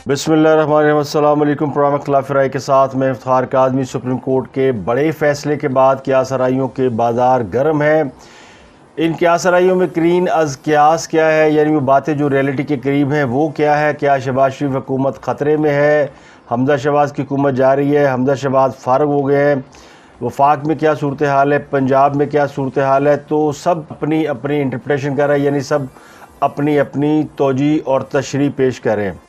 बिस्मिल्लाहिर्रहमानिर्रहीम। अस्सलाम वालेकुम। प्रोग्राम खिलाफ राय के साथ मैं इफ्तार काज़मी। सुप्रीम कोर्ट के बड़े फैसले के बाद क्यासराइयों के बाज़ार गर्म हैं। इन क्यासराइयों में क्रीन अज़ क्यास क्या है, यानी वो बातें जो रियलिटी के करीब हैं वो क्या है। क्या शहबाज शरीफ हुकूमत ख़तरे में है? हमजा शहबाज की हुकूमत जा रही है, हमजा शहबाज फ़ारग हो गए हैं। वफाक में क्या सूरत हाल है, पंजाब में क्या सूरत हाल है। तो सब अपनी अपनी इंटरप्रिटेशन कर रहे हैं, यानी सब अपनी अपनी तोजी और तशरीह पेश कर रहे हैं।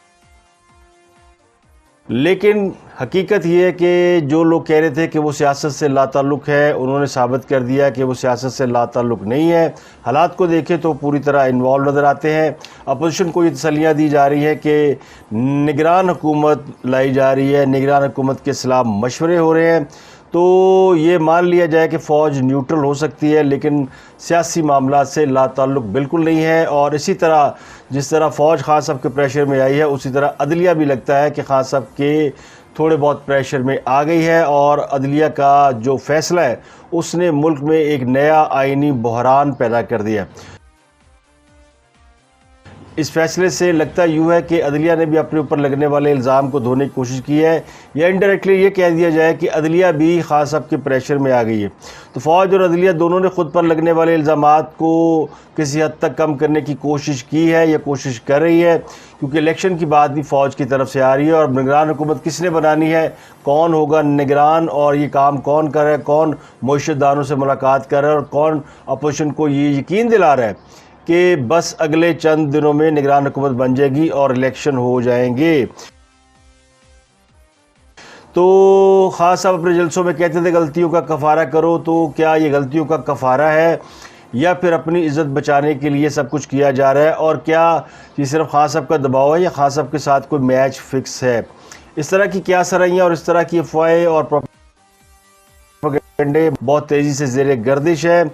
लेकिन हकीकत ये है कि जो लोग कह रहे थे कि वो सियासत से लाताल्लुक़ है, उन्होंने साबित कर दिया कि वो सियासत से लाताल्लुक़ नहीं है। हालात को देखें तो पूरी तरह इन्वॉल्व नज़र आते हैं। अपोजिशन को ये तसल्लियाँ दी जा रही हैं कि निगरान हुकूमत लाई जा रही है, निगरान हुकूमत के खिलाफ मशवरे हो रहे हैं। तो ये मान लिया जाए कि फ़ौज न्यूट्रल हो सकती है, लेकिन सियासी मामला से लाताल्लुक़ बिल्कुल नहीं है। और इसी तरह जिस तरह फ़ौज खान साहब के प्रेशर में आई है, उसी तरह अदलिया भी लगता है कि खान साहब के थोड़े बहुत प्रेशर में आ गई है। और अदलिया का जो फ़ैसला है उसने मुल्क में एक नया आइनी बहरान पैदा कर दिया है। इस फैसले से लगता यूँ है कि अदलिया ने भी अपने ऊपर लगने वाले इल्ज़ाम को धोने की कोशिश की है, या इनडायरेक्टली ये कह दिया जाए कि अदलिया भी खान साहब के प्रेशर में आ गई है। तो फ़ौज और अदलिया दोनों ने ख़ुद पर लगने वाले इल्ज़ामात को किसी हद तक कम करने की कोशिश की है या कोशिश कर रही है, क्योंकि इलेक्शन की बात भी फ़ौज की तरफ से आ रही है। और निगरान हुकूमत किसने बनानी है, कौन होगा निगरान, और ये काम कौन कर रहा है, कौन मुआशरतदानों से मुलाकात कर रहा है, और कौन अपोजिशन को ये यकीन दिला रहा है कि बस अगले चंद दिनों में निगरान हुकूमत बन जाएगी और इलेक्शन हो जाएंगे। तो खास साहब अपने जलसों में कहते थे गलतियों का कफ़ारा करो। तो क्या ये गलतियों का कफ़ारा है, या फिर अपनी इज़्ज़त बचाने के लिए सब कुछ किया जा रहा है? और क्या ये सिर्फ खान साहब का दबाव है, या खान साहब के साथ कोई मैच फिक्स है? इस तरह की क्या सराहियाँ और इस तरह की अफवाहें और प्रोपेगेंडे बहुत तेज़ी से ज़ेरे गर्दिश है।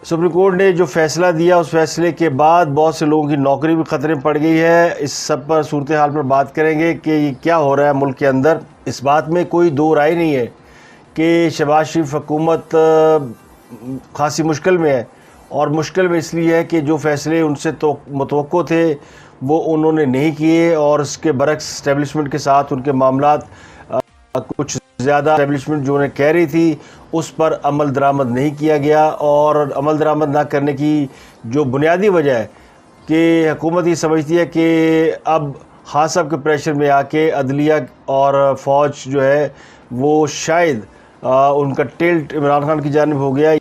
सुप्रीम कोर्ट ने जो फ़ैसला दिया, उस फ़ैसले के बाद बहुत से लोगों की नौकरी भी ख़तरे में पड़ गई है। इस सब पर सूरत हाल पर बात करेंगे कि ये क्या हो रहा है मुल्क के अंदर। इस बात में कोई दो राय नहीं है कि शहबाज शरीफ हुकूमत खासी मुश्किल में है, और मुश्किल में इसलिए है कि जो फ़ैसले उनसे तो मुतवक्को थे वो उन्होंने नहीं किए, और उसके बरक्स इस्टेब्लिशमेंट के साथ उनके मामलात कुछ ज़्यादा इस्टेब्लिशमेंट जो उन्हें कह रही थी उस पर अमल दरामद नहीं किया गया। और अमल दरामद ना करने की जो बुनियादी वजह है कि हुकूमत ये समझती है कि अब खान साहब के प्रेशर में आके अदलिया और फ़ौज जो है वो शायद उनका टिल्ट इमरान खान की जानिब हो गया,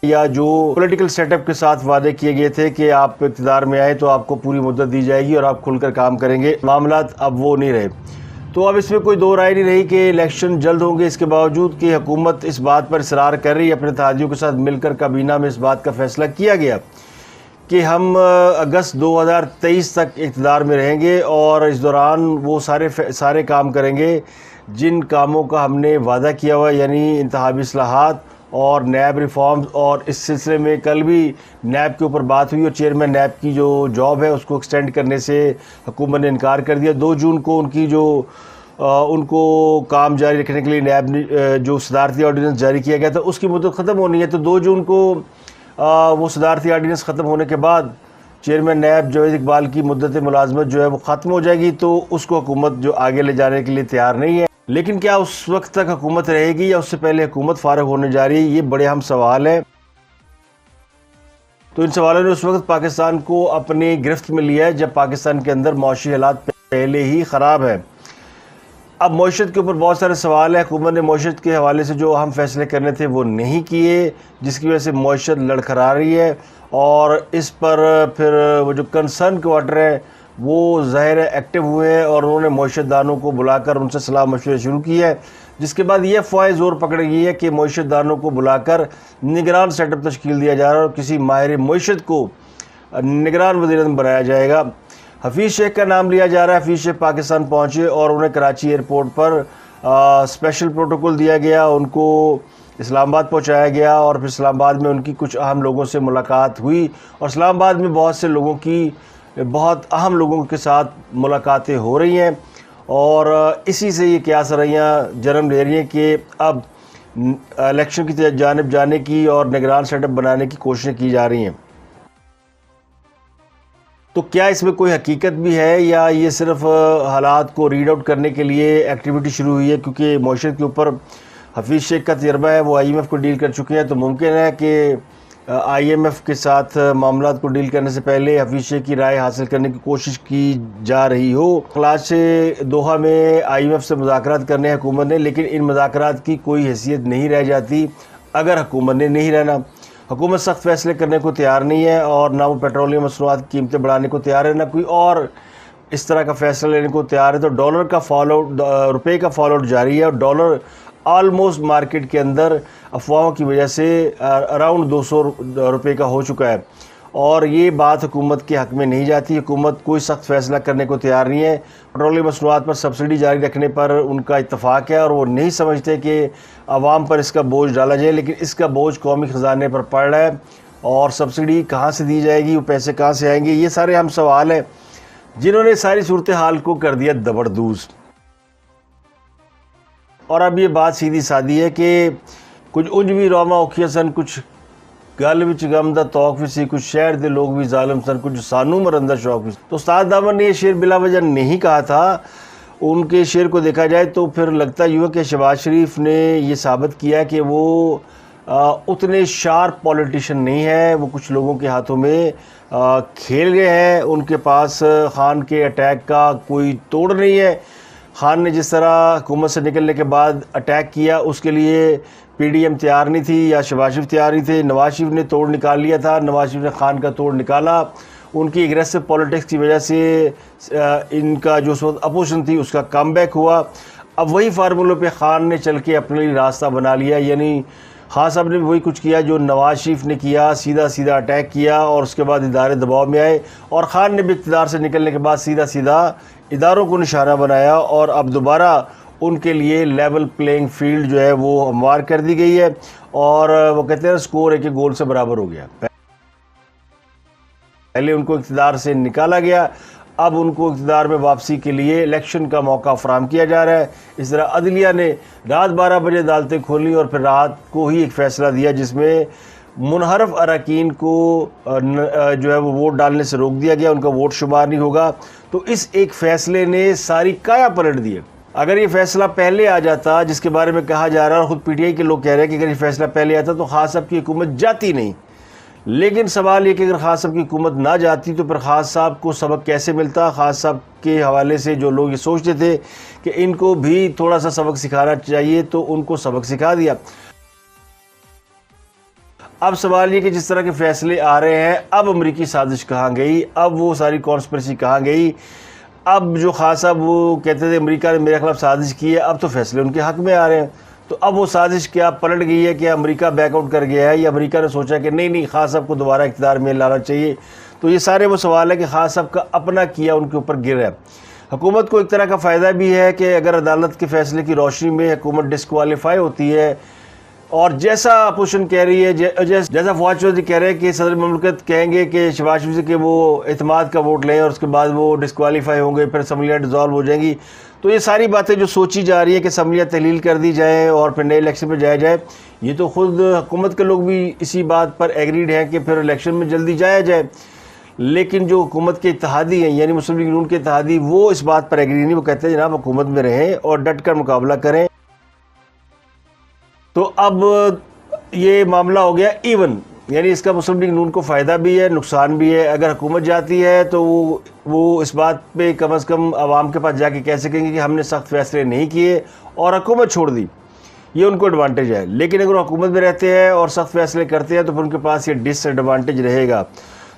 या जो पॉलिटिकल सेटअप के साथ वादे किए गए थे कि आप इक़्तिदार में आए तो आपको पूरी मुद्दत दी जाएगी और आप खुलकर काम करेंगे, मामलात अब वो नहीं रहे। तो अब इसमें कोई दो राय नहीं रही कि इलेक्शन जल्द होंगे। इसके बावजूद कि हुकूमत इस बात पर इसरार कर रही है, अपने इत्तेहादियों के साथ मिलकर काबीना में इस बात का फ़ैसला किया गया कि हम अगस्त 2023 तक इक़्तिदार में रहेंगे, और इस दौरान वो सारे काम करेंगे जिन कामों का हमने वादा किया हुआ, यानी इंतखाबी इस्लाहात और नैब रिफॉर्म्स। और इस सिलसिले में कल भी नैब के ऊपर बात हुई, और चेयरमैन नैब की जो जॉब है उसको एक्सटेंड करने से हुकूमत ने इनकार कर दिया। 2 जून को उनकी जो उनको काम जारी रखने के लिए नैब ने जो सदारती ऑर्डीनेंस जारी किया गया था उसकी मुद्दत ख़त्म होनी है। तो 2 जून को वो सदारती ऑर्डीनेंस ख़त्म होने के बाद चेयरमैन नैब जावेद इकबाल की मुद्दत मुलाजमत जो है वो ख़त्म हो जाएगी। तो उसको हुकूमत जो आगे ले जाने के लिए तैयार नहीं है। लेकिन क्या उस वक्त तक हुकूमत रहेगी, या उससे पहले हुकूमत फ़ारग होने जा रही है? ये बड़े अहम सवाल है। तो इन सवालों ने उस वक्त पाकिस्तान को अपनी गिरफ्त में लिया है जब पाकिस्तान के अंदर मौशी हालात पहले ही ख़राब है। अब मईशत के ऊपर बहुत सारे सवाल है। हुकूमत ने मईशत के हवाले से जो अहम फ़ैसले करने थे वो नहीं किए, जिसकी वजह से मईशत लड़खड़ा रही है। और इस पर फिर वो जो कंसर्न क्वार्टर है वो ज़ाहिर है एक्टिव हुए हैं, और उन्होंने मईशतदानों को बुलाकर उनसे सलाह मशवरे शुरू किए है, जिसके बाद ये अफवाहें ज़ोर पकड़ गई है कि मईशतदानों को बुलाकर निगरान सेटअप तश्कील दिया जा रहा है, और किसी माहिर मईशत को निगरान वज़ीर-ए-आज़म बनाया जाएगा। हफीज़ शेख का नाम लिया जा रहा है। हफीज़ शेख पाकिस्तान पहुँचे और उन्हें कराची एयरपोर्ट पर स्पेशल प्रोटोकॉल दिया गया, उनको इस्लामाबाद पहुँचाया गया, और फिर इस्लामाबाद में उनकी कुछ अहम लोगों से मुलाकात हुई। और इस्लामाबाद में बहुत अहम लोगों के साथ मुलाकातें हो रही हैं, और इसी से ये क्यासराहियाँ जन्म ले रही हैं कि अब इलेक्शन की जानिब जाने की और निगरान सेटअप बनाने की कोशिशें की जा रही हैं। तो क्या इसमें कोई हकीकत भी है या ये सिर्फ हालात को रीड आउट करने के लिए एक्टिविटी शुरू हुई है? क्योंकि मईशत के ऊपर हफीज़ शेख का तजर्बा है, वो IMF को डील कर चुके हैं, तो मुमकिन है कि IMF के साथ मामलात को डील करने से पहले हफीज़ शेख की राय हासिल करने की कोशिश की जा रही हो। क्लास से दोहा में IMF से मुज़ाकरात करने हैं हुकूमत ने, लेकिन इन मुज़ाकरात की कोई हैसियत नहीं रह जाती अगर हुकूमत ने नहीं रहना। हुकूमत सख्त फैसले करने को तैयार नहीं है और ना वो पेट्रोलियम मसनूआत की कीमतें बढ़ाने को तैयार है, ना कोई और इस तरह का फैसला लेने को तैयार है। तो डॉलर का फॉल आउट, रुपये का फॉल आउट जारी है और डॉलर ऑलमोस्ट मार्केट के अंदर अफवाहों की वजह से अराउंड 200 रुपये का हो चुका है और ये बात हुकूमत के हक़ में नहीं जाती। हुकूमत कोई सख्त फैसला करने को तैयार नहीं है। पेट्रोलियम मसनूआत पर सब्सिडी जारी रखने पर उनका इत्तफाक है और वो नहीं समझते कि आवाम पर इसका बोझ डाला जाए, लेकिन इसका बोझ कौमी ख़जाने पर पड़ रहा है और सब्सिडी कहाँ से दी जाएगी, वो पैसे कहाँ से आएंगे, ये सारे हम सवाल हैं जिन्होंने सारी सूरत हाल को कर दिया दबरदूज। और अब ये बात सीधी सादी है कि कुछ उंज भी रोमा औखिया सन, कुछ गल विच गम दा तौक भी सी, कुछ शहर के लोग भी जालिम सन, कुछ सानू मरन दा शौक भी। तो उस्ताद दामन ने ये शेर बिला वजह नहीं कहा था। उनके शेर को देखा जाए तो फिर लगता यूँ कि शहबाज शरीफ ने ये साबित किया कि वो उतने शार्प पॉलिटिशियन नहीं है। वो कुछ लोगों के हाथों में खेल गए हैं। उनके पास खान के अटैक का कोई तोड़ नहीं है। खान ने जिस तरह हुकूमत से निकलने के बाद अटैक किया, उसके लिए PDM तैयार नहीं थी या शहबाज शरीफ तैयार नहीं थे। नवाज शरीफ ने तोड़ निकाल लिया था, नवाज शरीफ ने खान का तोड़ निकाला। उनकी एग्रेसिव पॉलिटिक्स की वजह से इनका जो उस वक्त अपोजिशन थी उसका कमबैक हुआ। अब वही फार्मूलों पे खान ने चल के अपने लिए रास्ता बना लिया, यानी खान साहब ने वही कुछ किया जो नवाज शरीफ ने किया, सीधा सीधा अटैक किया और उसके बाद इदारे दबाव में आए और ख़ान ने भी इक़्तिदार से निकलने के बाद सीधा सीधा इदारों को निशाना बनाया और अब दोबारा उनके लिए लेवल प्लेइंग फील्ड जो है वो हमवार कर दी गई है और वो कहते हैं स्कोर एक गोल से बराबर हो गया। पहले उनको इक़्तिदार से निकाला गया, अब उनको इक़्तिदार में वापसी के लिए इलेक्शन का मौका फराहम किया जा रहा है। इस तरह अदलिया ने रात 12 बजे अदालतें खोली और फिर रात को ही एक फ़ैसला दिया जिसमें मुनहरफ अरकान को जो है वो वोट डालने से रोक दिया गया, उनका वोट शुमार नहीं होगा। तो इस एक फ़ैसले ने सारी काया पलट दी है। अगर ये फ़ैसला पहले आ जाता, जिसके बारे में कहा जा रहा है और ख़ुद PTI के लोग कह रहे हैं कि अगर ये फ़ैसला पहले आता तो खान साहब की हुकूमत जाती नहीं, लेकिन सवाल ये कि अगर खान साहब की हुकूमत ना जाती तो फिर खान साहब को सबक कैसे मिलता। खान साहब के हवाले से जो लोग ये सोचते थे कि इनको भी थोड़ा सा सबक सिखाना चाहिए तो उनको सबक सिखा दिया। अब सवाल ये कि जिस तरह के फ़ैसले आ रहे हैं, अब अमरीकी साजिश कहाँ गई, अब वो सारी कॉन्स्पिरेसी कहाँ गई। अब जो खान साहब वो कहते थे अमेरिका ने मेरे खिलाफ साजिश की है, अब तो फैसले उनके हक़ में आ रहे हैं। तो अब वो साजिश क्या पलट गई है कि अमेरिका बैकआउट कर गया है या अमेरिका ने सोचा कि नहीं नहीं खान साहब को दोबारा इक़्तिदार में लाना चाहिए। तो ये सारे वो सवाल है कि खान साहब का अपना किया उनके ऊपर गिर है। हुकूमत को एक तरह का फ़ायदा भी है कि अगर अदालत के फ़ैसले की रोशनी में हुकूमत डिस्क्वालीफाई होती है और जैसा अपोजिशन कह रही है, जैसा फवाद चौधरी कह रहे हैं कि सदर ममलकत कहेंगे कि शहबाज शरीफ के वो एतमाद का वोट लें और उसके बाद वो डिस्क्वालीफाई होंगे, फिर असम्बलियाँ डिज़ोल्व हो जाएंगी। तो ये सारी बातें जो सोची जा रही है कि असम्बलियाँ तहलील कर दी जाएँ और फिर नए इलेक्शन में जाया जाए, ये तो ख़ुद हुकूमत के लोग भी इसी बात पर एग्रीड हैं कि फिर इलेक्शन में जल्दी जाया जाए। लेकिन जो हुकूमत के इत्तेहादी हैं यानी मुस्लिम लीग नून के इत्तेहादी, वो इस बात पर एग्री नहीं। वो कहते हैं जनाब हुकूमत में रहें और डट कर मुकाबला करें। तो अब ये मामला हो गया इवन, यानी इसका मुस्लिम लीग नून को फ़ायदा भी है, नुकसान भी है। अगर हुकूमत जाती है तो वो इस बात पे कम अज़ कम आवाम के पास जाके कह सकेंगे कि हमने सख्त फ़ैसले नहीं किए और हुकूमत छोड़ दी, ये उनको एडवांटेज है। लेकिन अगर हुकूमत में रहते हैं और सख्त फ़ैसले करते हैं तो फिर उनके पास ये डिसएडवांटेज रहेगा।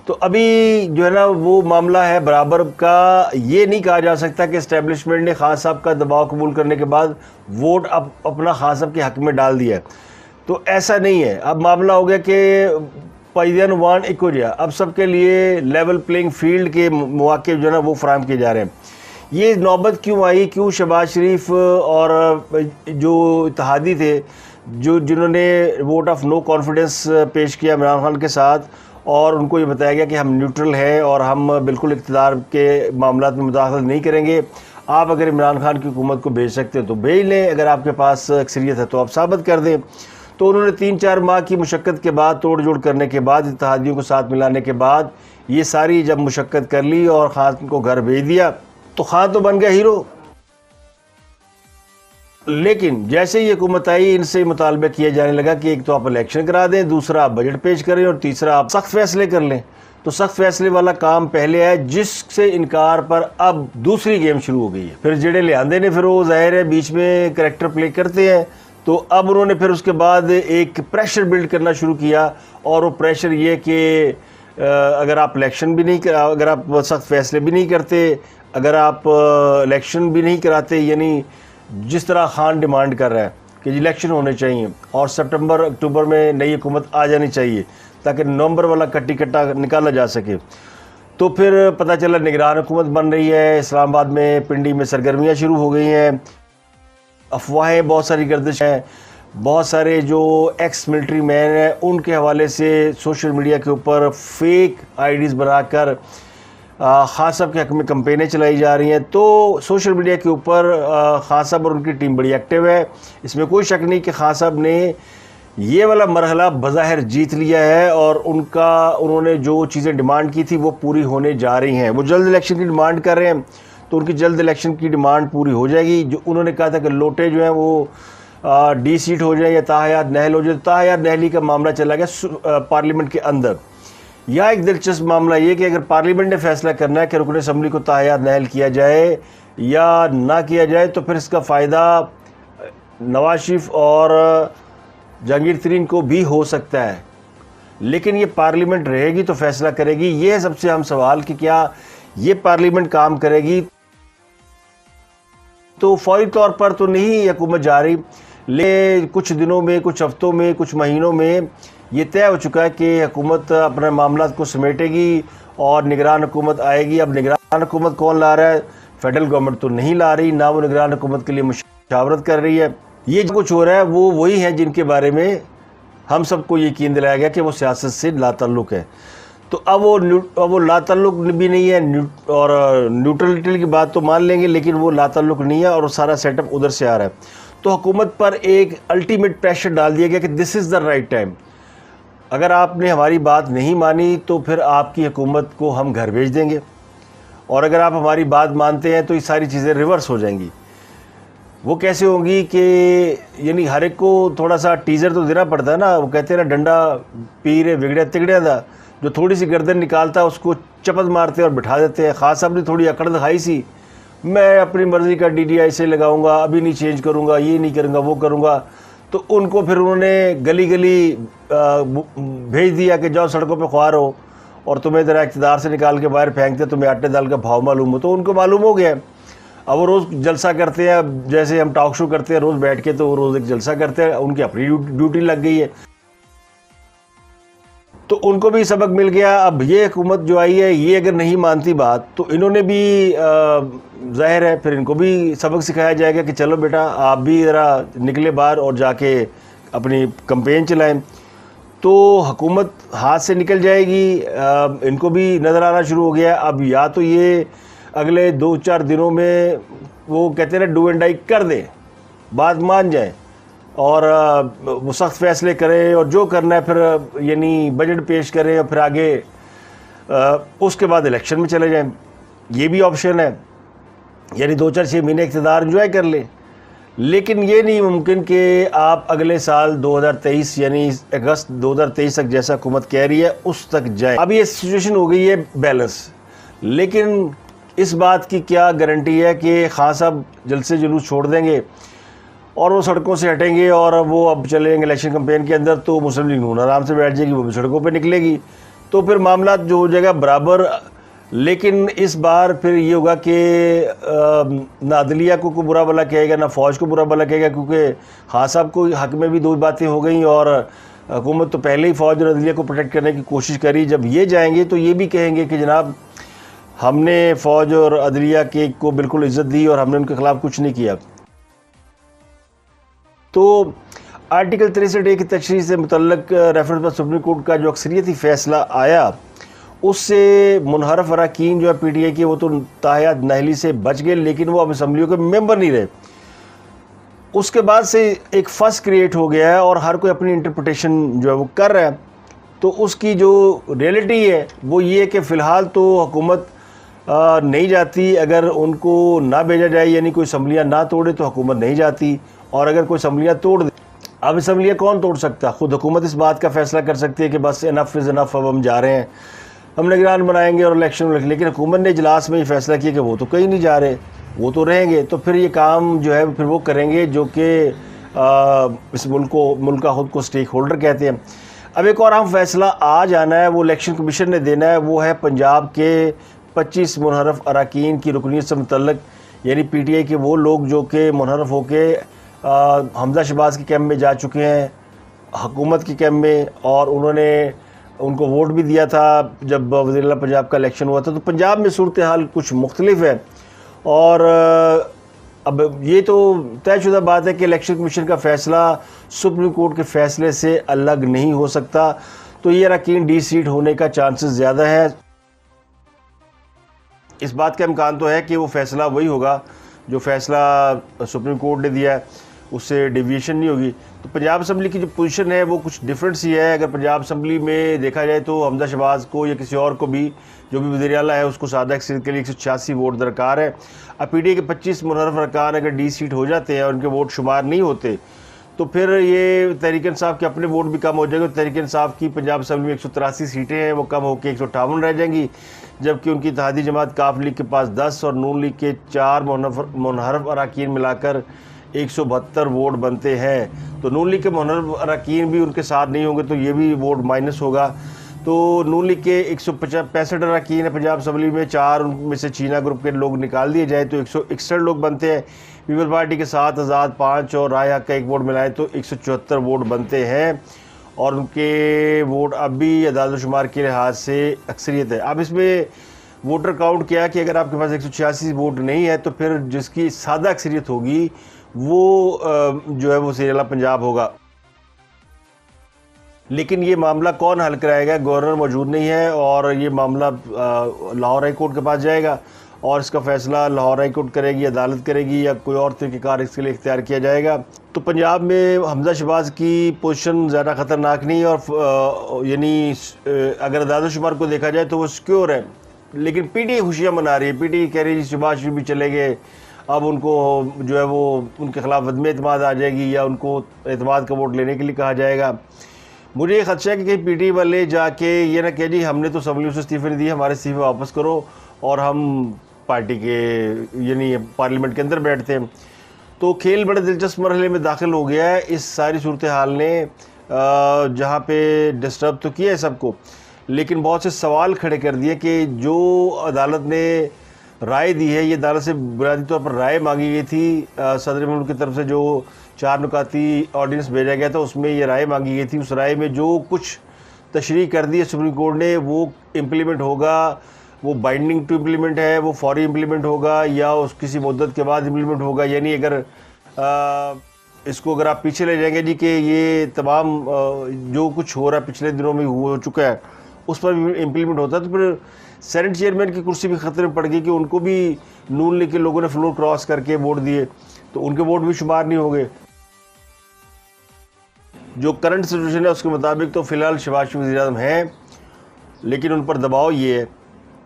तो अभी जो है ना वो मामला है बराबर का। ये नहीं कहा जा सकता कि इस्टेब्लिशमेंट ने खान साहब का दबाव कबूल करने के बाद वोट अपना खान साहब के हक़ में डाल दिया है, तो ऐसा नहीं है। अब मामला हो गया कि पैदियन वान इको जा, अब सबके लिए लेवल प्लेइंग फील्ड के मौके जो है ना वो फराहम किए जा रहे हैं। ये नौबत क्यों आई, क्यों शहबाज शरीफ और जो इत्तेहादी थे जिन्होंने वोट ऑफ नो कॉन्फिडेंस पेश किया इमरान खान के साथ और उनको ये बताया गया कि हम न्यूट्रल हैं और हम बिल्कुल इक़्तिदार के मामलात में मुदाखलत नहीं करेंगे, आप अगर इमरान खान की हुकूमत को भेज सकते हो तो भेज लें, अगर आपके पास अक्सरियत है तो आप साबित कर दें। तो उन्होंने 3-4 माह की मुशक्क़त के बाद, तोड़ जोड़ करने के बाद, इत्तेहादियों को साथ मिलाने के बाद ये सारी जब मुशक्क़त कर ली और खान को घर भेज दिया, तो खान तो बन गया हीरो। लेकिन जैसे ही हुकूमत आई, इनसे मुतालबा किया जाने लगा कि एक तो आप इलेक्शन करा दें, दूसरा आप बजट पेश करें और तीसरा आप सख्त फैसले कर लें। तो सख्त फैसले वाला काम पहले है, जिससे इनकार पर अब दूसरी गेम शुरू हो गई है। फिर जेड़े ले आंदे ने, फिर वो ज़ाहिर है बीच में करैक्टर प्ले करते हैं। तो अब उन्होंने फिर उसके बाद एक प्रेशर बिल्ड करना शुरू किया, और वो प्रेशर ये कि अगर आप इलेक्शन भी नहीं करा, अगर आप सख्त फैसले भी नहीं करते, अगर आप इलेक्शन भी नहीं कराते, यानी जिस तरह खान डिमांड कर रहा है कि इलेक्शन होने चाहिए और सितंबर अक्टूबर में नई हुकूमत आ जानी चाहिए ताकि नवंबर वाला कट्टी कट्टा निकाला जा सके, तो फिर पता चला निगरान हुकूमत बन रही है। इस्लामाबाद में, पिंडी में सरगर्मियाँ शुरू हो गई हैं, अफवाहें, बहुत सारी गर्दिश हैं। बहुत सारे जो एक्स मिलिट्री मैन हैं उनके हवाले से सोशल मीडिया के ऊपर फेक आईडीज़ बनाकर खान साहब के हक़ में कंपेनें चलाई जा रही हैं। तो सोशल मीडिया के ऊपर खान साहब और उनकी टीम बड़ी एक्टिव है। इसमें कोई शक नहीं कि खान साहब ने ये वाला मरहला बज़ाहिर जीत लिया है, और उन्होंने जो चीज़ें डिमांड की थी वो पूरी होने जा रही हैं। वो जल्द इलेक्शन की डिमांड कर रहे हैं, तो उनकी जल्द इलेक्शन की डिमांड पूरी हो जाएगी। जो उन्होंने कहा था कि लोटे जो हैं वो डी सीट हो जाए या ताहयात नहल हो जाए, तो ताहयात नहली का मामला चला गया पार्लियामेंट के अंदर। यह एक दिलचस्प मामला ये कि अगर पार्लियामेंट ने फैसला करना है कि रुकन असम्बली को ताहयात नहल किया जाए या ना किया जाए, तो फिर इसका फ़ायदा नवाज शरीफ और जहांगीर तरीन को भी हो सकता है। लेकिन ये पार्लियामेंट रहेगी तो फैसला करेगी। ये है सबसे अहम सवाल कि क्या ये पार्लियामेंट काम करेगी। तो फौरी तौर पर तो नहीं हुकूमत जा रही, लेकिन कुछ दिनों में, कुछ हफ्तों में, कुछ महीनों में ये तय हो चुका है कि हुकूमत अपने मामला को समेटेगी और निगरान हुकूमत आएगी। अब निगरान हुकूमत कौन ला रहा है? फेडरल गवर्नमेंट तो नहीं ला रही, ना वो निगरान हुकूमत के लिए मुशावरत कर रही है। ये जो कुछ हो रहा है वो वही है जिनके बारे में हम सबको यकीन दिलाया गया कि वो सियासत से लाताल्लुक़ है। तो अब वो लाताल्लुक़ भी नहीं है, और न्यूट्रलिटी की बात तो मान लेंगे, लेकिन वो लाताल्लुक़ नहीं है, और वो सारा सेटअप उधर से आ रहा है। तो हुकूमत पर एक अल्टीमेट प्रेशर डाल दिया गया कि this is the right time. अगर आपने हमारी बात नहीं मानी तो फिर आपकी हुकूमत को हम घर भेज देंगे, और अगर आप हमारी बात मानते हैं तो ये सारी चीज़ें रिवर्स हो जाएंगी। वो कैसे होंगी कि यानी हर एक को थोड़ा सा टीज़र तो देना पड़ता है ना। वो कहते हैं ना, डंडा पीरे बिगड़े तिगड़े दा, जो थोड़ी सी गर्दन निकालता है उसको चपत मारते और बिठा देते हैं। खास साहब ने थोड़ी अकड़ दिखाई सी, मैं अपनी मर्ज़ी का DDI से लगाऊंगा, अभी नहीं चेंज करूंगा, ये नहीं करूंगा, वो करूंगा। तो उनको फिर उन्होंने गली गली भेज दिया कि जाओ सड़कों पे ख्वार हो, और तुम्हें ज़रा इक़्तिदार से निकाल के बाहर फेंकते, तुम्हें आटे दाल का भाव मालूम हो। तो उनको मालूम हो गया। अब वो रोज़ जलसा करते हैं, अब जैसे हम टॉक शो करते हैं रोज़ बैठ के, तो वो रोज़ एक जलसा करते हैं, उनकी अपनी ड्यूटी लग गई है। तो उनको भी सबक मिल गया। अब ये हुकूमत जो आई है, ये अगर नहीं मानती बात, तो इन्होंने भी ज़ाहिर है फिर इनको भी सबक सिखाया जाएगा कि चलो बेटा आप भी ज़रा निकले बाहर और जाके अपनी कैंपेन चलाएं। तो हुकूमत हाथ से निकल जाएगी। इनको भी नज़र आना शुरू हो गया। अब या तो ये अगले 2-4 दिनों में वो कहते हैं ना, डू एंड डाई कर दें, बात मान जाएं और वो सख्त फैसले करें, और जो करना है फिर यानी बजट पेश करें, और फिर आगे उसके बाद इलेक्शन में चले जाएं। ये भी ऑप्शन है, यानी 2-4-6 महीने इक़्तिदार एंजॉय कर लें। लेकिन ये नहीं मुमकिन कि आप अगले साल 2023 यानी अगस्त 2023 तक, जैसा हुकूमत कह रही है, उस तक जाए। अब ये सिचुएशन हो गई है बैलेंस। लेकिन इस बात की क्या गारंटी है कि खान साहब जल्द से जुलूस छोड़ देंगे और वो सड़कों से हटेंगे और वो अब चलेंगे इलेक्शन कैंपेन के अंदर, तो मुस्लिम लीग नून आराम से बैठ जाएगी, वो भी सड़कों पे निकलेगी, तो फिर मामला जो हो जाएगा बराबर। लेकिन इस बार फिर ये होगा कि ना अदलिया को बुरा भला कहेगा, ना फ़ौज को बुरा भला कहेगा, क्योंकि खान साहब को हक़ में भी 2 बातें हो गई, और हुकूमत तो पहले ही फ़ौज और अदलिया को प्रोटेक्ट करने की कोशिश करी। जब ये जाएंगे तो ये भी कहेंगे कि जनाब हमने फ़ौज और अदलिया के को बिल्कुल इज़्ज़त दी और हमने उनके ख़िलाफ़ कुछ नहीं किया। तो आर्टिकल 63A की तशरीह से मुतल्लक रेफरेंस पर सुप्रीम कोर्ट का जो अक्सरियती फ़ैसला आया, उससे मुनहरफ अरकान जो है PTI के, वो तो ताहयात नहली से बच गए, लेकिन वो अब असम्बलियों के मेंबर नहीं रहे। उसके बाद से एक फस क्रिएट हो गया है और हर कोई अपनी इंटरप्रिटेशन जो है वो कर रहा है। तो उसकी जो रियलिटी है वो ये कि फ़िलहाल तो हुकूमत नहीं जाती, अगर उनको ना भेजा जाए यानी कोई असम्बलियाँ ना तोड़े तो हुकूमत नहीं जाती, और अगर कोई असम्बलियाँ तोड़ दे, अब असम्बलियाँ कौन तोड़ सकता? खुद हुकूमत इस बात का फ़ैसला कर सकती है कि बस इनफ इज़ इनफ, अब हम जा रहे हैं, हम निगरान बनाएंगे और इलेक्शन। लेकिन हुकूमत ने इजलास में ये फ़ैसला किया कि वो तो कहीं नहीं जा रहे, वो तो रहेंगे। तो फिर ये काम जो है फिर वो करेंगे जो कि इस मुल्क का खुद को स्टेक होल्डर कहते हैं। अब एक और अहम फ़ैसला आज आना है, वो इलेक्शन कमीशन ने देना है, वो है पंजाब के 25 मुनहरफ अरकान की रुकनीत से मुतल्लक, यानी PTI के वो लोग जो कि मुनहरफ होके हमजा शहबाज के कैंप में जा चुके हैं, हुकूमत के कैंप में, और उन्होंने उनको वोट भी दिया था जब वज़ीर-ए-आला पंजाब का इलेक्शन हुआ था। तो पंजाब में सूरत हाल कुछ मुख्तलिफ है, और अब ये तो तयशुदा बात है कि इलेक्शन कमीशन का फ़ैसला सुप्रीम कोर्ट के फ़ैसले से अलग नहीं हो सकता। तो ये अरकान डी-सीट होने का चांसेस ज़्यादा है। इस बात का इम्कान तो है कि वो फ़ैसला वही होगा जो फ़ैसला सुप्रीम कोर्ट ने दिया है, उससे डिवीएशन नहीं होगी। तो पंजाब असम्बली की जो पोजीशन है वो कुछ डिफरेंट सी है। अगर पंजाब असम्बली में देखा जाए तो हमजा शहबाज को या किसी और को भी, जो भी वज़ीर आला है, उसको सादा अक्सरियत के लिए 186 वोट दरकार है। अब PTI के 25 मुनहरफ अरकान अगर डी-सीट हो जाते हैं और उनके वोट शुमार नहीं होते तो फिर ये तहरीक इंसाफ के अपने वोट भी कम हो जाएंगे। तहरीक इंसाफ की पंजाब असम्बली में 183 सीटें हैं, वो कम होकर 158 रह जाएंगी, जबकि उनकी इत्तेहादी जमात काफ लीग के पास 10 और नून लीग के 4 मुनहरफ अरकान मिलाकर 172 वोट बनते हैं। तो नून लीग के मुनहरफ अरकान भी उनके साथ नहीं होंगे तो ये भी वोट माइनस होगा। तो नून लीग के 165 अरकान है पंजाब असम्बली में, 4 उनमें से चीना ग्रुप के लोग निकाल दिए जाए तो 161 लोग बनते हैं। पीपल पार्टी के 7 आज़ाद 5 और राय हक का 1 वोट मिलाए तो 174 वोट बनते हैं, और उनके वोट अब भी अदालत शुमार के लिहाज से अक्सरियत है। अब इसमें वोटर काउंट क्या कि अगर आपके पास 186 वोट नहीं है तो फिर जिसकी सादा अक्सरियत होगी वो जो है वो वज़ीर-ए-आला पंजाब होगा। लेकिन ये मामला कौन हल कराएगा? गवर्नर मौजूद नहीं है, और ये मामला लाहौर हाई कोर्ट के पास जाएगा, और इसका फ़ैसला लाहौर हाई कोर्ट करेगी, अदालत करेगी, या कोई और तरीक़ेकार इसके लिए इख्तियार किया जाएगा। तो पंजाब में हमजा शहबाज की पोजीशन ज़्यादा ख़तरनाक नहीं है, और यानी अगर अदालत शुमार को देखा जाए तो वो सिक्योर है। लेकिन PTI खुशियाँ मना रही है। PTI कह रही है शहबाज भी चले गए, अब उनको जो है वो उनके ख़िलाफ़ अदम एतमाद आ जाएगी, या उनको एतमाद का वोट लेने के लिए कहा जाएगा। मुझे ये खदशा है कि कहीं PTI वाले जाके ये ना कह जी हमने तो असम्बली से इस्तीफ़े नहीं दिए, हमारे इस्तीफ़े वापस करो और हम पार्टी के यानी पार्लियामेंट के अंदर बैठते हैं। तो खेल बड़े दिलचस्प मरहले में दाखिल हो गया है। इस सारी सूरत हाल ने जहाँ पे डिस्टर्ब तो किया है सबको, लेकिन बहुत से सवाल खड़े कर दिए कि जो अदालत ने राय दी है, ये अदालत से बुनियादी तौर पर राय मांगी गई थी सदर मुल्क की तरफ से, जो 4 नुकाती ऑर्डिनेंस भेजा गया था उसमें ये राय मांगी गई थी। उस राय में जो कुछ तशरीह कर दी है सुप्रीम कोर्ट ने वो इम्प्लीमेंट होगा, वो बाइंडिंग टू इम्प्लीमेंट है, वो फौरी इम्प्लीमेंट होगा या उस किसी मुद्दत के बाद इम्प्लीमेंट होगा। यानी अगर इसको अगर आप पीछे ले जाएंगे जी कि ये तमाम जो कुछ हो रहा है पिछले दिनों में हो चुका है उस पर भी इम्प्लीमेंट होता है, तो फिर सेनेट चेयरमैन की कुर्सी भी ख़तरे में पड़ गई कि उनको भी नून लीग के लोगों ने फ्लोर क्रॉस करके वोट दिए तो उनके वोट भी शुमार नहीं होंगे। जो करंट सिचुएशन है उसके मुताबिक तो फ़िलहाल शहबाज शरीफ वज़ीर-ए-आज़म हैं, लेकिन उन पर दबाव ये है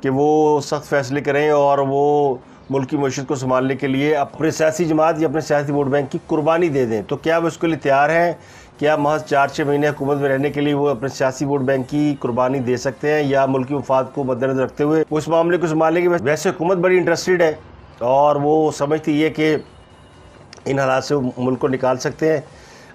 कि वो सख्त फ़ैसले करें और वो मुल्क की मईशत को संभालने के लिए अपने सियासी जमात या अपने सियासी वोट बैंक की कुर्बानी दे दें। तो क्या वो इसके लिए तैयार हैं? क्या महज 4-6 महीने हुकूमत में रहने के लिए वो अपने सियासी वोट बैंक की कुर्बानी दे सकते हैं, या मुल्क की मफाद को मद्देनजर रखते हुए वो इस मामले को संभालने की? वैसे हुकूमत बड़ी इंटरेस्टेड है और वो समझती है कि इन हालात से मुल्क को निकाल सकते हैं।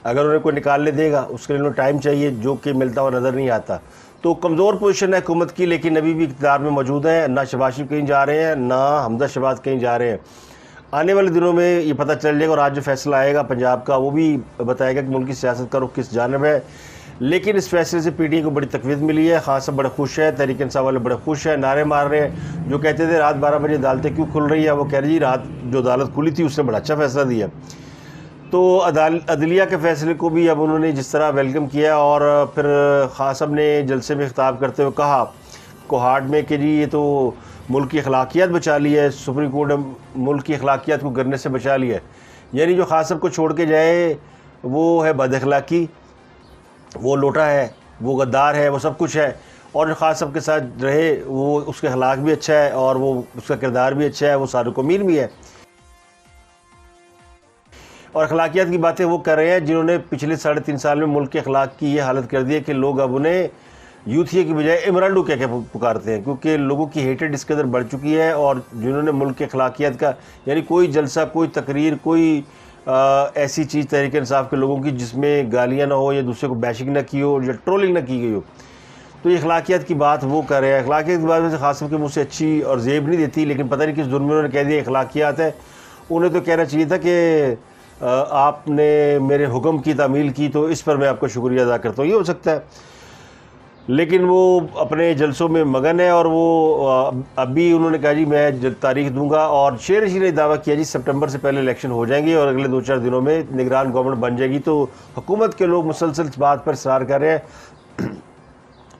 अगर उन्हें कोई निकालने देगा उसके लिए उन्हें टाइम चाहिए, जो कि मिलता हुआ नज़र नहीं आता। तो कमज़ोर पोजीशन है हुकूमत की, लेकिन अभी भी इक़्तिदार में मौजूद है। ना शहबाज शरीफ कहीं जा रहे हैं, ना हमजा शहबाज कहीं जा रहे हैं। आने वाले दिनों में ये पता चल जाएगा, और आज जो फैसला आएगा पंजाब का वो भी बताएगा कि मुल्क की सियासत का रुख किस जानिब है। लेकिन इस फैसले से PTI को बड़ी तकवीत मिली है, ख़ास सब बड़े खुश है, तहरीक इंसाफ वाले बड़े खुश हैं, नारे मार रहे हैं। जो कहते थे रात 12 बजे अदालतें क्यों खुल रही है, वो कह रही रात जो अदालत खुली थी उसने बड़ा अच्छा फैसला दिया। तो अदलिया के फ़ैसले को भी अब उन्होंने जिस तरह वेलकम किया, और फिर ख़ासम ने जलसे में खिताब करते हुए कहा कोहाट में कि जी ये तो मुल्क की अखलाकियात बचा ली है, सुप्रीम कोर्ट ने मुल्क की अखलाकियात को गिरने से बचा लिया है। यानी जो खान साहब को छोड़ के जाए वो है बदअखलाकी, वो लोटा है, वो गद्दार है, वो सब कुछ है। और जो खान साहब के साथ रहे वो उसके अखलाक भी अच्छा है और वो उसका किरदार भी अच्छा है, वो सादिक अमीन भी है। और अखलाकियात की बातें वो कर रहे हैं जिन्होंने पिछले 3.5 साल में मुल्क के अखलाक की ये हालत कर दी है कि लोग अब उन्हें यूथिया की बजाय इमरान डू क्या पुकारते हैं, क्योंकि लोगों की हेटेड इस कदर बढ़ चुकी है। और जिन्होंने मुल्क के अखलाकियात का यानी कोई जलसा, कोई तकरीर, कोई ऐसी चीज़ तहरीक इंसाफ के लोगों की जिसमें गालियाँ ना हो या दूसरे को बैशिंग ना की हो या ट्रोलिंग ना की गई हो, तो ये अखलाकियात की बात वो कर रहे हैं। अखलाकियात की बात वैसे खास करके मुझसे अच्छी और जेब नहीं देती, लेकिन पता नहीं किस जुर्म में उन्होंने कह दिया अखलाकियात है। उन्हें तो कहना चाहिए था कि आपने मेरे हुक्म की तामील की तो इस पर मैं आपका शुक्रिया अदा करता हूँ, ये हो सकता है। लेकिन वो अपने जलसों में मगन है और वो अभी उन्होंने कहा जी मैं तारीख दूंगा और शेर शीर दावा किया जी सितंबर से पहले इलेक्शन हो जाएंगे और अगले 2-4 दिनों में निगरान गवर्नमेंट बन जाएगी। तो हुकूमत के लोग मुसलसल इस बात पर इसरार कर रहे हैं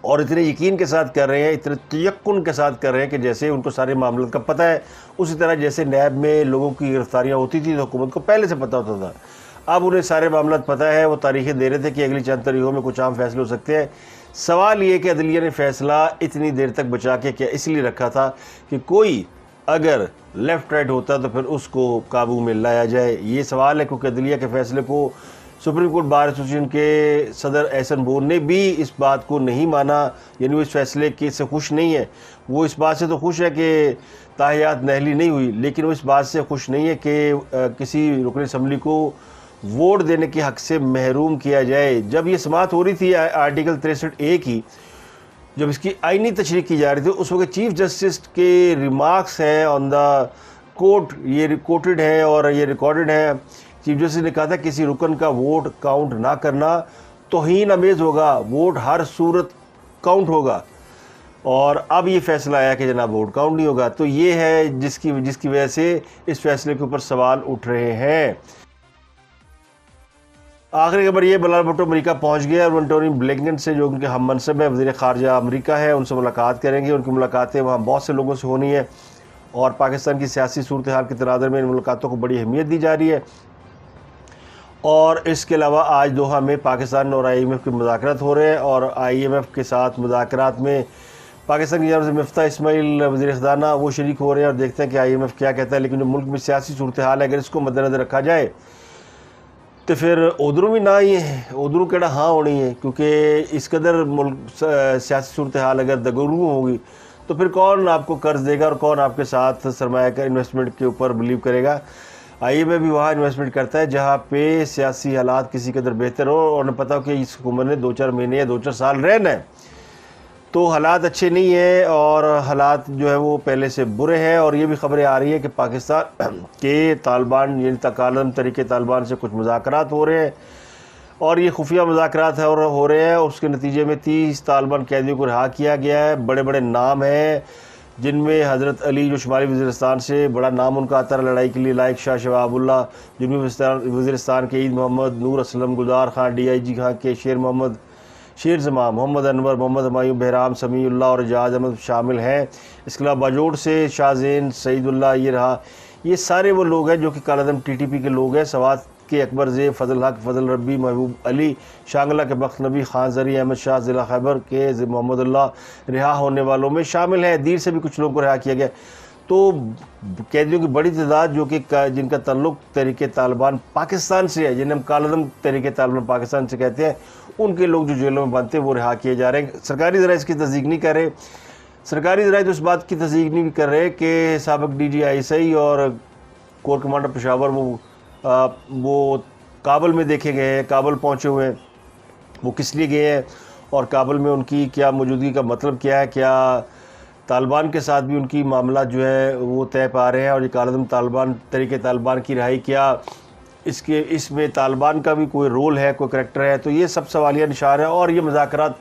और इतने यकीन के साथ कर रहे हैं, इतने तयक्कुन के साथ कर रहे हैं कि जैसे उनको सारे मामलों का पता है। उसी तरह जैसे नैब में लोगों की गिरफ्तारियाँ होती थी तो हुकूमत को पहले से पता होता था, अब उन्हें सारे मामला पता है। वो तारीखें दे रहे थे कि अगली चंद तारीखों में कुछ आम फैसले हो सकते हैं। सवाल ये कि अदलिया ने फैसला इतनी देर तक बचा के क्या इसलिए रखा था कि कोई अगर लेफ़्ट राइट होता तो फिर उसको काबू में लाया जाए, ये सवाल है। क्योंकि अदलिया के फैसले को सुप्रीम कोर्ट बार एसोसिएशन के सदर एहसन बोर ने भी इस बात को नहीं माना, यानी वो इस फैसले के से खुश नहीं है। वो इस बात से तो खुश है कि ताहियात नहली नहीं हुई, लेकिन वो इस बात से खुश नहीं है कि किसी रुकन असम्बली को वोट देने के हक़ से महरूम किया जाए। जब ये समाअत हो रही थी आर्टिकल 63A की, जब इसकी आइनी तशरीह की जा रही थी, उस वक्त चीफ जस्टिस के रिमार्क्स हैं ऑन द कोर्ट, ये रिकॉर्डेड है और ये रिकॉर्डेड है। चीफ जस्टिस ने कहा था किसी रुकन का वोट काउंट ना करना तौहीन अमेज़ होगा, वोट हर सूरत काउंट होगा। और अब ये फैसला आया कि जनाब वोट काउंट नहीं होगा। तो ये है जिसकी वजह से इस फैसले के ऊपर सवाल उठ रहे हैं। आखिरी खबर ये, बिलावल भुट्टो अमेरिका पहुंच गया और एंटोनी ब्लिंकन से जो उनके हम मनसब है वज़ीर ख़ारजा अमेरिका है, उनसे मुलाकात करेंगे। उनकी मुलाकातें वहाँ बहुत से लोगों से होनी है और पाकिस्तान की सियासी सूरत हाल के तनाज़ुर में इन मुलाकातों को बड़ी अहमियत दी जा रही है। और इसके अलावा आज दोहा में पाकिस्तान और IMF के मुज़ाकरात हो रहे हैं और IMF के साथ मुज़ाकरात में पाकिस्तान की जानब से मिफ्ता इस्माइल वज़ीर ख़ज़ाना वो शरीक हो रहे हैं और देखते हैं कि IMF क्या कहता है। लेकिन जो मुल्क में सियासी सूरत हाल है, अगर इसको मद्देनज़र रखा जाए तो फिर उधरों भी ना ही है, उधरों केड़ा हाँ होनी है, क्योंकि इस कदर मुल्क सियासी सूरत हाल अगर दगरू होगी तो फिर कौन आपको कर्ज देगा और कौन आपके साथ सरमाया का इन्वेस्टमेंट के ऊपर बिलीव करेगा। IMF भी वहाँ इन्वेस्टमेंट करता है जहाँ पे सियासी हालात किसी कदर बेहतर हो और उन्हें पता हो कि इस हुकूमत ने 2-4 महीने या 2-4 साल रहना है। तो हालात अच्छे नहीं है और हालात जो है वो पहले से बुरे हैं। और ये भी खबरें आ रही है कि पाकिस्तान के तालिबान यानी तकालम तरीके तालिबान से कुछ मुज़ाकरात हो रहे हैं और ये खुफिया मुज़ाकरात हो रहे हैं। उसके नतीजे में 30 तालिबान कैदियों को रिहा किया गया है। बड़े बड़े नाम हैं जिनमें हज़रत अली जो शुमाली वज़ीरिस्तान से बड़ा नाम उनका आता है लड़ाई के लिए, लाइक शाह शवाबुल्ला, जनूबी वज़ीरिस्तान के ईद मोहम्मद, नूर असलम, गुलजार खान, DIG खां के शेर मोहम्मद, शेर जमा, मोहम्मद अनवर, मोहम्मद हमायूं, बहराम, समीउल्लाह और एजाज अहमद शामिल हैं। इसके अलावा बाजोड़ से शाहजेन, सईदुल्लाह ये रहा। ये सारे वो लोग हैं जो कि कालादम TTP के लोग हैं। सवात के अकबर ज़े, फजल हक, फजल रब्बी, महबूब अली, शांगला के बख्त नबी, खान जरी, अहमद शाह, ज़िला खैबर के मोहम्मदुल्लाह रिहा होने वालों में शामिल है। दीर से भी कुछ लोगों को रिहा किया गया। तो कैदियों की बड़ी तादाद जो कि जिनका ताल्लुक़ तहरीक तालिबान पाकिस्तान से है, जिन्हें हम कालादम तहरीक तालिबान पाकिस्तान से कहते हैं, उनके लोग जो जेलों में बनते हैं वो रिहा किए जा रहे हैं। सरकारी ज़राए इसकी तस्दीक नहीं कर रहे। सरकारी ज़राए तो इस बात की तस्दीक नहीं कर रहे कि साबिक़ DG ISI और कोर कमांडर पेशावर वो काबुल में देखे गए हैं, काबुल पहुँचे हुए हैं, वो किस लिए गए हैं और काबुल में उनकी क्या मौजूदगी का मतलब क्या है, क्या तालिबान के साथ भी उनकी मामला जो है वो तय पा रहे हैं और ये कालादम तालिबान तरीके तालिबान की रिहाई क्या इसमें तालिबान का भी कोई रोल है, कोई करैक्टर है। तो ये सब सवालिया निशान है और ये मुज़ाकरात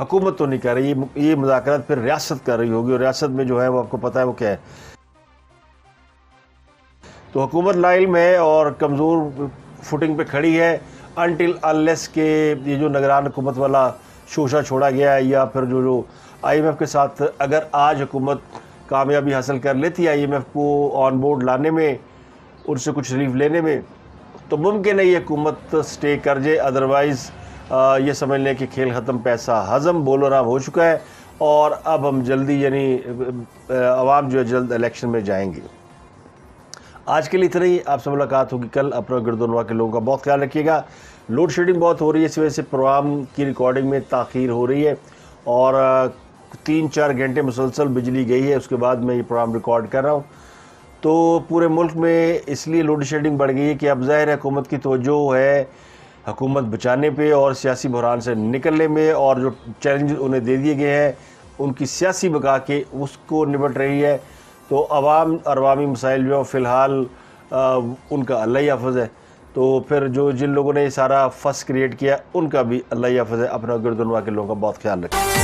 हुकूमत तो नहीं कर रही, ये मुज़ाकरात फिर रियासत कर रही होगी और रियासत में जो है वो आपको पता है वो क्या है। तो हुकूमत लाइल्म है और कमज़ोर फुटिंग पे खड़ी है अनटिल अनलेस के ये जो निगरान हुकूमत वाला शोशा छोड़ा गया है या फिर जो IMF के साथ अगर आज हुकूमत कामयाबी हासिल कर लेती है IMF को ऑन बोर्ड लाने में, उनसे कुछ रिलीफ लेने में, तो मुमकिन है ये हुकूमत स्टे कर जाए, अदरवाइज़ ये समझ लें कि खेल ख़त्म, पैसा हज़म, बोलो नाम हो चुका है और अब हम जल्दी यानी आवाम जो है जल्द इलेक्शन में जाएंगे। आज के लिए इतना ही, आपसे मुलाकात होगी कल। अपना गिरदोनवा के लोगों का बहुत ख्याल रखिएगा। लोड शेडिंग बहुत हो रही है, इस वजह से प्रोग्राम की रिकॉर्डिंग में ताख़ीर हो रही है और 3-4 घंटे मुसलसल बिजली गई है, उसके बाद मैं ये प्रोग्राम रिकॉर्ड कर रहा हूँ। तो पूरे मुल्क में इसलिए लोड शेडिंग बढ़ गई है कि अब ज़ाहिर है हुकूमत की तवज्जो है हुकूमत बचाने पे और सियासी बहरान से निकलने में, और जो चैलेंज उन्हें दे दिए गए हैं उनकी सियासी बका के उसको निपट रही है। तो अवामी मसाइल जो फ़िलहाल उनका अल्लाह ही हाफ़िज़ है। तो फिर जो जिन लोगों ने ये सारा फस क्रिएट किया उनका भी अल्लाह ही हाफ़िज़ है। अपना गिरदोनवा के लोगों का बहुत ख्याल रखें।